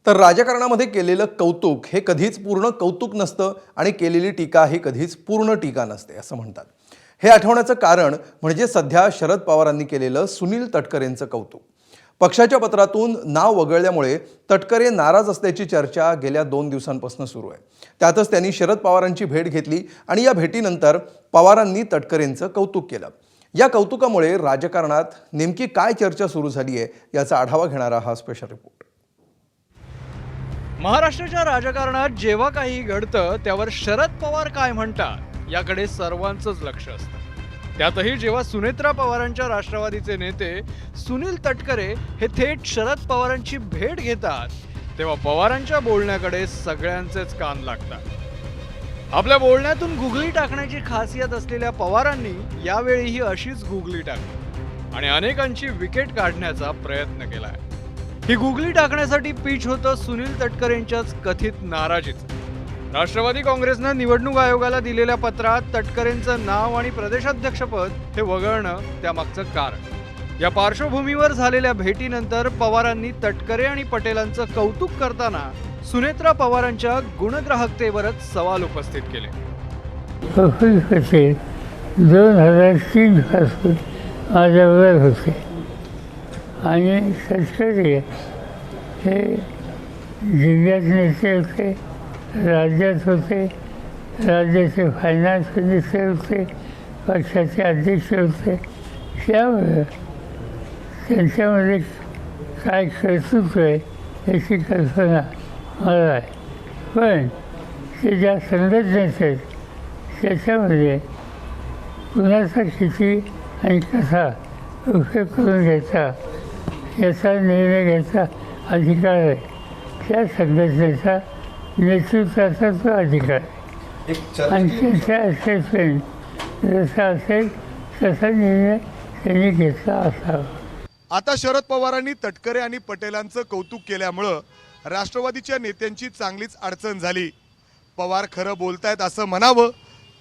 तर राजकारणामध्ये केलेलं कौतुक हे कधीच पूर्ण कौतुक नसतं आणि केलेली टीका ही कधीच पूर्ण टीका नसते असं म्हणतात। हे आठवण्याचं कारण म्हणजे सध्या शरद पवारांनी केलेलं सुनील तटकरेंचं कौतुक। पक्षाच्या पत्रातून नाव वगळल्यामुळे तटकरे नाराज असल्याची चर्चा गेल्या 2 दिवसांपासून सुरू आहे। त्यातच त्यांनी शरद पवारांची भेट घेतली आणि या भेटीनंतर पवारांनी तटकरेंचं कौतुक केलं। या कौतुकामुळे राजकारणात नेमकी काय चर्चा सुरू झाली आहे याचा आढावा घेणारा हा स्पेशल रिपोर्ट। महाराष्ट्राच्या राजकारणात जेव्हा काही घडतं त्यावर शरद पवार काय म्हणतात याकडे सर्वांचंच लक्ष असतं। त्यातही जेव्हा सुनेत्रा पवारांच्या राष्ट्रवादीचे नेते सुनील तटकरे हे थेट शरद पवारांची भेट घेतात तेव्हा पवारांच्या बोलण्याकडे सगळ्यांचेच कान लागतात। आपल्या बोलण्यातून गुगली टाकण्याची खासियत असलेल्या पवारांनी यावेळीही अशीच गुगली टाकली आणि अनेकांची विकेट काढण्याचा प्रयत्न केलाय। ही गुगली टाकण्यासाठी पिच होतं सुनील तटकरेंच्याच कथित नाराजीचं। राष्ट्रवादी काँग्रेसनं निवडणूक आयोगाला दिलेल्या पत्रात तटकरेंचं नाव आणि प्रदेशाध्यक्षपद हे वगळणं त्यामागचं कारण। या पार्श्वभूमीवर झालेल्या भेटीनंतर पवारांनी तटकरे आणि पटेलांचं कौतुक करताना सुनेत्रा पवारांच्या गुणग्राहकतेवरच सवाल उपस्थित केले। 2003 पासून माझ्यावर होते आणि तटकरे हे जिल्ह्यात नेते होते, राज्यात होते, राज्याचे फायनान्स मिनिस्टर होते, पक्षाचे अध्यक्ष होते। त्यामुळे त्यांच्यामध्ये काय कर्तृत्व आहे याची कल्पना मला आहे, पण ते ज्या संघटनेत आहेत त्याच्यामध्ये कुणाचा किती आणि कसा उपयोग करून घ्यायचा याचा निर्णय घ्यायचा अधिकार आहे। त्या संघटनेचा नेतृत्वाचा तो अधिकार आहे आणि त्याचा असेसमेंट जसा असेल तसा निर्णय त्यांनी घेतला असावा। आता शरद पवारांनी तटकरे आणि पटेलांचं कौतुक केल्यामुळं राष्ट्रवादीच्या नेत्यांची चांगलीच अडचण झाली। पवार खरं बोलतायत असं म्हणावं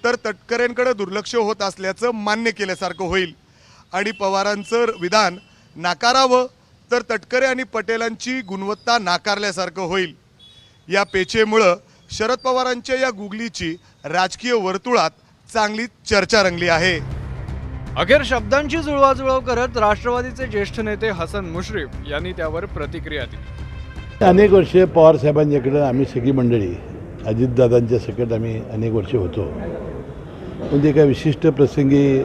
तर तटकरेंकडे दुर्लक्ष होत असल्याचं मान्य केल्यासारखं होईल आणि पवारांचं विधान नाकारावं तर तटकरे आणि पटेलांची गुणवत्ता नाकारल्यासारखं होईल। या पेचेमुळं शरद पवारांच्या या गुगलीची राजकीय वर्तुळात चांगली चर्चा रंगली आहे। अखेर शब्दांची जुळवाजुळव करत राष्ट्रवादीचे ज्येष्ठ नेते हसन मुश्रीफ यांनी त्यावर प्रतिक्रिया दिली। अनेक वर्षे पवार साहेबांच्याकडे आम्ही सगळी मंडळी अजितदादांच्या सकट आम्ही अनेक वर्षे होतो, म्हणजे एका विशिष्ट प्रसंगी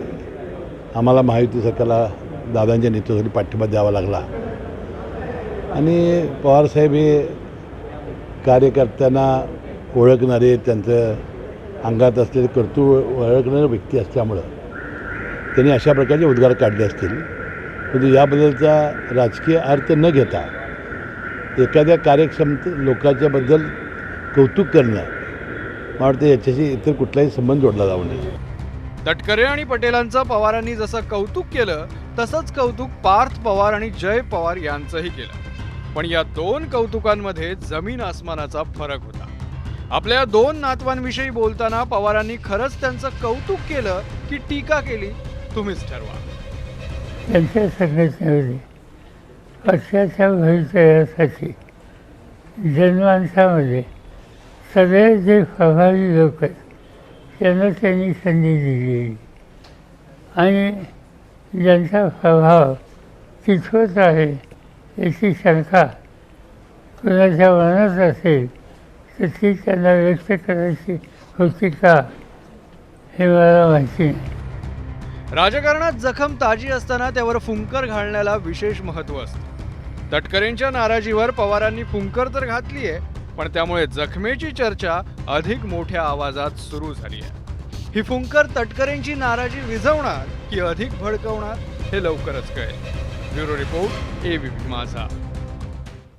आम्हाला महायुती सरकारला दादांच्या नेतृत्वाखाली पाठिंबा द्यावा लागला आणि पवारसाहेब हे कार्यकर्त्यांना ओळखणारे, त्यांचं अंगात असलेले कर्तृत्व ओळखणारे व्यक्ती असल्यामुळं त्यांनी अशा प्रकारचे उद्गार काढले असतील, परंतु याबद्दलचा राजकीय अर्थ न घेता एखाद्या कार्यक्षम लोकांच्याबद्दल कौतुक करणं मला वाटतं याच्याशी इतर कुठलाही संबंध जोडला जाऊ नये। तटकरे आणि पटेलांचं पवारांनी जसं कौतुक केलं तसंच कौतुक पार्थ पवार आणि जय पवार यांचंही केलं, पण या 2 कौतुकांमध्ये जमीन आसमानाचा फरक होता। आपल्या 2 नातवांविषयी बोलताना पवारांनी खरंच त्यांचं कौतुक केलं की टीका केली तुम्हीच ठरवा। त्यांच्या संघटनेमध्ये पक्षाच्या भवितव्यासाठी जनमानसामध्ये सगळे जे प्रभावी लोक आहेत त्यांना त्यांनी संधी दिली आणि ज्यांचा प्रभाव कितपत आहे याची शंका कुणाच्या मनात असेल तर ती त्यांना व्यक्त करायची होती का हे मला माहिती नाही। राजकारणात जखम ताजी असताना त्यावर फुंकर घालण्याला विशेष महत्त्व असतं। तटकरेंच्या नाराजीवर पवारांनी फुंकर तर घातली आहे, पण त्यामुळे जखमेची चर्चा अधिक मोठ्या आवाजात सुरू झाली आहे। ही फुंकर तटकरेंची नाराजी विझवणार की अधिक भडकवणार हे लवकरच कळेल। ब्युरो रिपोर्ट, ABP माझा।